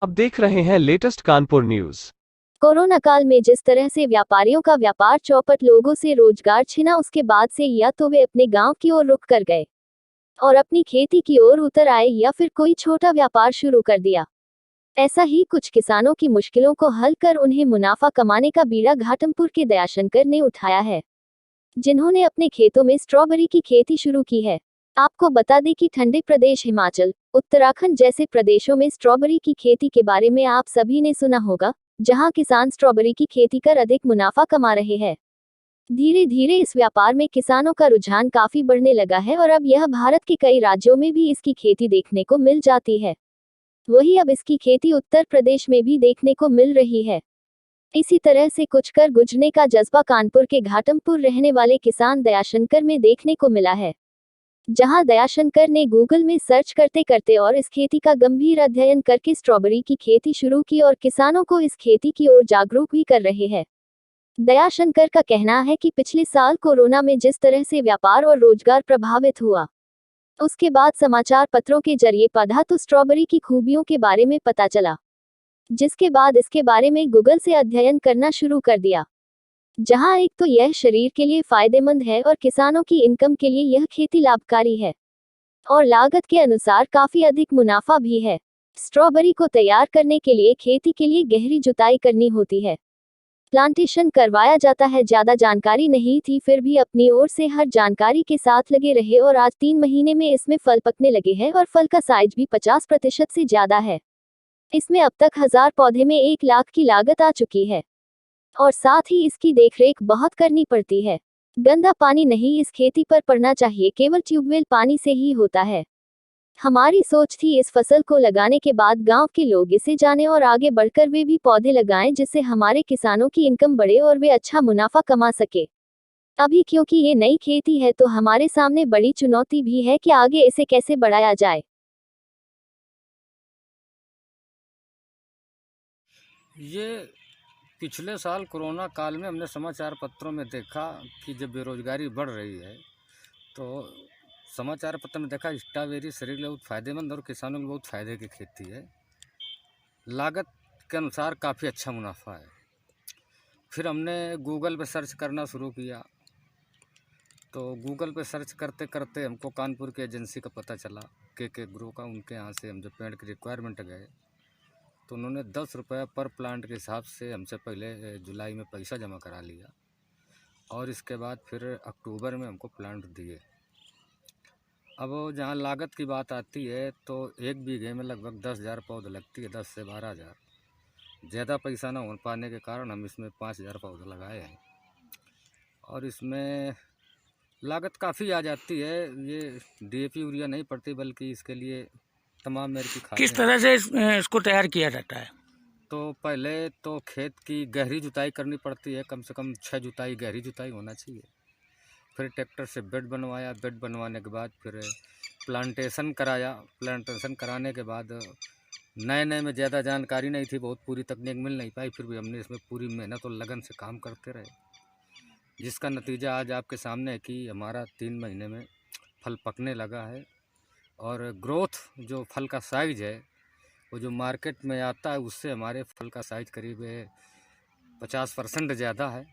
आप देख रहे हैं लेटेस्ट कानपुर न्यूज। कोरोना काल में जिस तरह से व्यापारियों का व्यापार चौपट, लोगों से रोजगार छिना, उसके बाद से या तो वे अपने गांव की ओर रुख कर गए और अपनी खेती की ओर उतर आए या फिर कोई छोटा व्यापार शुरू कर दिया। ऐसा ही कुछ किसानों की मुश्किलों को हल कर उन्हें मुनाफा कमाने का बीड़ा घाटमपुर के दयाशंकर ने उठाया है, जिन्होंने अपने खेतों में स्ट्रॉबेरी की खेती शुरू की है। आपको बता दें कि ठंडे प्रदेश हिमाचल, उत्तराखंड जैसे प्रदेशों में स्ट्रॉबेरी की खेती के बारे में आप सभी ने सुना होगा, जहां किसान स्ट्रॉबेरी की खेती कर अधिक मुनाफा कमा रहे हैं। धीरे धीरे इस व्यापार में किसानों का रुझान काफी बढ़ने लगा है और अब यह भारत के कई राज्यों में भी इसकी खेती देखने को मिल जाती है। वही अब इसकी खेती उत्तर प्रदेश में भी देखने को मिल रही है। इसी तरह से कुछ कर गुजरने का जज्बा कानपुर के घाटमपुर रहने वाले किसान दयाशंकर में देखने को मिला है, जहां दयाशंकर ने गूगल में सर्च करते करते और इस खेती का गंभीर अध्ययन करके स्ट्रॉबेरी की खेती शुरू की और किसानों को इस खेती की ओर जागरूक भी कर रहे हैं। दयाशंकर का कहना है कि पिछले साल कोरोना में जिस तरह से व्यापार और रोजगार प्रभावित हुआ, उसके बाद समाचार पत्रों के जरिए पढ़ा तो स्ट्रॉबेरी की खूबियों के बारे में पता चला, जिसके बाद इसके बारे में गूगल से अध्ययन करना शुरू कर दिया। जहां एक तो यह शरीर के लिए फायदेमंद है और किसानों की इनकम के लिए यह खेती लाभकारी है और लागत के अनुसार काफी अधिक मुनाफा भी है। स्ट्रॉबेरी को तैयार करने के लिए खेती के लिए गहरी जुताई करनी होती है, प्लांटेशन करवाया जाता है। ज्यादा जानकारी नहीं थी, फिर भी अपनी ओर से हर जानकारी के साथ लगे रहे और आज 3 महीने में इसमें फल पकने लगे हैं और फल का साइज भी 50% से ज्यादा है। इसमें अब तक 1000 पौधे में 1 लाख की लागत आ चुकी है और साथ ही इसकी देखरेख बहुत करनी पड़ती है। गंदा पानी नहीं इस खेती पर पड़ना चाहिए, केवल ट्यूबवेल पानी से ही होता है। हमारी सोच थी इस फसल को लगाने के बाद गांव के लोग इसे जाने और आगे बढ़कर वे भी पौधे लगाएं, जिससे हमारे किसानों की इनकम बढ़े और वे अच्छा मुनाफा कमा सके। अभी क्योंकि ये नई खेती है तो हमारे सामने बड़ी चुनौती भी है कि आगे इसे कैसे बढ़ाया जाए। ये पिछले साल कोरोना काल में हमने समाचार पत्रों में देखा कि जब बेरोजगारी बढ़ रही है तो समाचार पत्र में देखा स्ट्रॉबेरी शरीर के लिए बहुत फ़ायदेमंद और किसानों के लिए बहुत फ़ायदे की खेती है। लागत के अनुसार काफ़ी अच्छा मुनाफा है। फिर हमने गूगल पे सर्च करना शुरू किया तो गूगल पे सर्च करते करते हमको कानपुर की एजेंसी का पता चला, के ग्रो का। उनके यहाँ से हम जब पेड़ की रिक्वायरमेंट गए तो उन्होंने 10 रुपये पर प्लांट के हिसाब से हमसे पहले जुलाई में पैसा जमा करा लिया और इसके बाद फिर अक्टूबर में हमको प्लांट दिए। अब जहाँ लागत की बात आती है तो 1 बीघे में लगभग 10,000 पौध लगती है, 10 से 12,000। ज़्यादा पैसा ना हो पाने के कारण हम इसमें 5,000 पौधे लगाए हैं और इसमें लागत काफ़ी आ जाती है। ये डीएपी यूरिया नहीं पड़ती बल्कि इसके लिए तमाम मेरे की खादें किस हैं। तरह से इसको तैयार किया जाता है? तो पहले तो खेत की गहरी जुताई करनी पड़ती है, कम से कम 6 जुताई गहरी जुताई होना चाहिए। फिर ट्रैक्टर से बेड बनवाया, बेड बनवाने के बाद फिर प्लांटेशन कराया। प्लांटेशन कराने के बाद नए नए में ज़्यादा जानकारी नहीं थी, बहुत पूरी तकनीक मिल नहीं पाई, फिर भी हमने इसमें पूरी मेहनत और लगन से काम करते रहे, जिसका नतीजा आज आपके सामने है कि हमारा 3 महीने में फल पकने लगा है। और ग्रोथ जो फल का साइज़ है वो जो मार्केट में आता है उससे हमारे फल का साइज़ करीब 50% ज़्यादा है,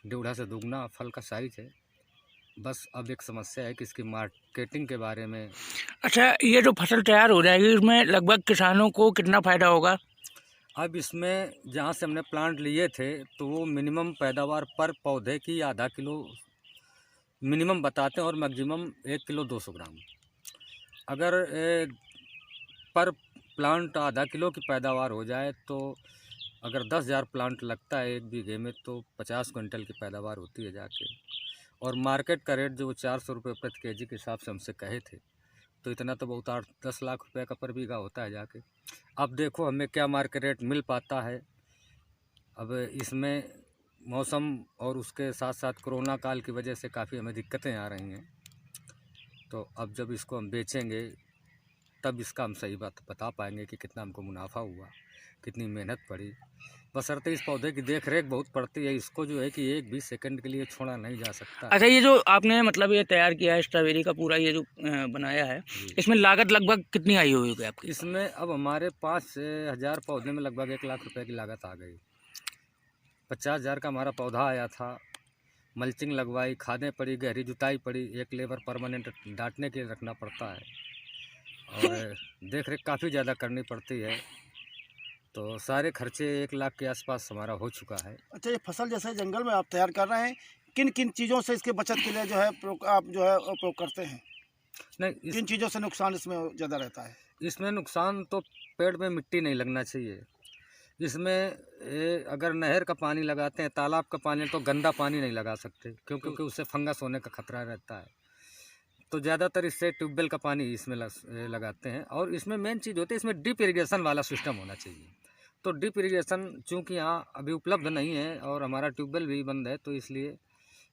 डेढ़ा से दुगना फल का साइज़ है। बस अब एक समस्या है कि इसकी मार्केटिंग के बारे में। अच्छा, ये जो फसल तैयार हो जाएगी इसमें लगभग किसानों को कितना फ़ायदा होगा? अब इसमें जहाँ से हमने प्लांट लिए थे तो वो मिनिमम पैदावार पर पौधे की आधा किलो मिनिमम बताते हैं और मैक्सिमम 1 किलो 200 ग्राम। अगर पर प्लांट आधा किलो की पैदावार हो जाए तो अगर 10,000 प्लांट लगता है 1 बीघे में तो 50 क्विंटल की पैदावार होती है जाके। और मार्केट का रेट जो वो 400 रुपये प्रति केजी के हिसाब से हमसे कहे थे, तो इतना तो बहुत 8-10 लाख रुपए का पर बीघा होता है जाके। अब देखो हमें क्या मार्केट रेट मिल पाता है। अब इसमें मौसम और उसके साथ साथ कोरोना काल की वजह से काफ़ी हमें दिक्कतें आ रही हैं। तो अब जब इसको हम बेचेंगे तब इसका हम सही बात बता पाएंगे कि कितना हमको मुनाफा हुआ, कितनी मेहनत पड़ी। बशर्ते इस पौधे की देख रेख बहुत पड़ती है, इसको जो है कि एक भी सेकंड के लिए छोड़ा नहीं जा सकता। अच्छा, ये जो आपने मतलब ये तैयार किया है स्ट्रॉबेरी का पूरा ये जो बनाया है, जी। इसमें लागत लगभग कितनी आई होगी आपकी? इसमें अब हमारे 5,000 पौधे में लगभग 1 लाख रुपए की लागत आ गई। 50,000 का हमारा पौधा आया था, मल्चिंग लगवाई, खादें पड़ी, गहरी जुताई पड़ी, एक लेबर परमानेंट डांटने के लिए रखना पड़ता है और देख रेख काफ़ी ज़्यादा करनी पड़ती है। तो सारे खर्चे 1 लाख के आसपास हमारा हो चुका है। अच्छा, ये फसल जैसे जंगल में आप तैयार कर रहे हैं, किन किन चीज़ों से इसके बचत के लिए जो है आप जो है उपयोग करते हैं? नहीं, किन चीज़ों से नुकसान इसमें ज़्यादा रहता है? इसमें नुकसान तो पेड़ में मिट्टी नहीं लगना चाहिए। इसमें अगर नहर का पानी लगाते हैं, तालाब का पानी, तो गंदा पानी नहीं लगा सकते क्योंकि उससे फंगस होने का खतरा रहता है। तो ज़्यादातर इससे ट्यूबवेल का पानी इसमें लगाते हैं। और इसमें मेन चीज़ होती है, इसमें ड्रिप इरिगेशन वाला सिस्टम होना चाहिए। तो ड्रिप इरिगेशन चूँकि यहाँ अभी उपलब्ध नहीं है और हमारा ट्यूबवेल भी बंद है, तो इसलिए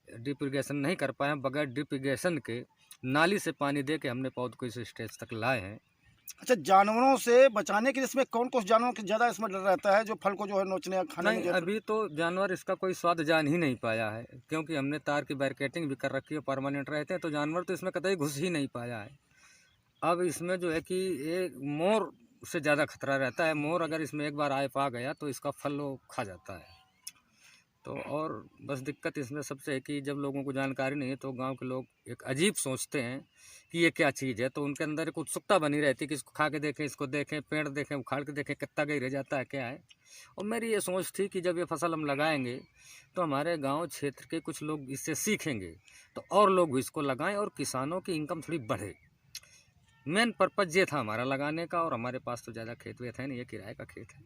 ड्रिप इरिगेशन नहीं कर पाए हैं। बगैर ड्रिप इरिगेशन के नाली से पानी दे के हमने पौध को इस स्टेज तक लाए हैं। अच्छा, जानवरों से बचाने के लिए इसमें कौन कौन जानवरों के ज़्यादा इसमें डर रहता है जो फल को जो है नोचने या खाने में नहीं, जो है? अभी तो जानवर इसका कोई स्वाद जान ही नहीं पाया है, क्योंकि हमने तार की बैरिकेटिंग भी कर रखी है, परमानेंट रहते हैं, तो जानवर तो इसमें कतई घुस ही नहीं पाया है। अब इसमें जो है कि ये मोर से ज़्यादा खतरा रहता है। मोर अगर इसमें एक बार आए पा गया तो इसका फल वो खा जाता है। तो और बस दिक्कत इसमें सबसे है कि जब लोगों को जानकारी नहीं है तो गांव के लोग एक अजीब सोचते हैं कि ये क्या चीज़ है, तो उनके अंदर एक उत्सुकता बनी रहती है कि इसको खा के देखें, इसको देखें, पेड़ देखें, उखाड़ के देखें, कितना गई रह जाता है, क्या है। और मेरी ये सोच थी कि जब ये फसल हम लगाएंगे तो हमारे गांव क्षेत्र के कुछ लोग इससे सीखेंगे, तो और लोग भी इसको लगाएं और किसानों की इनकम थोड़ी बढ़े। मेन पर्पज़ ये था हमारा लगाने का। और हमारे पास तो ज़्यादा खेत वेत है नहीं, ये किराए का खेत है।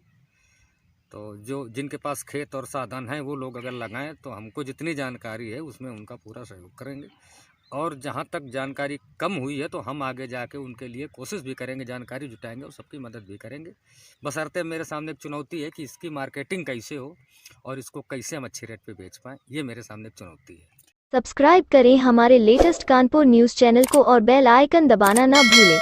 तो जो जिनके पास खेत और साधन है वो लोग अगर लगाएं तो हमको जितनी जानकारी है उसमें उनका पूरा सहयोग करेंगे। और जहाँ तक जानकारी कम हुई है तो हम आगे जाके उनके लिए कोशिश भी करेंगे, जानकारी जुटाएंगे और सबकी मदद भी करेंगे। बशर्ते मेरे सामने एक चुनौती है कि इसकी मार्केटिंग कैसे हो और इसको कैसे हम अच्छी रेट पे बेच पाएँ, ये मेरे सामने एक चुनौती है। सब्सक्राइब करें हमारे लेटेस्ट कानपुर न्यूज़ चैनल को और बेल आइकन दबाना ना भूलें।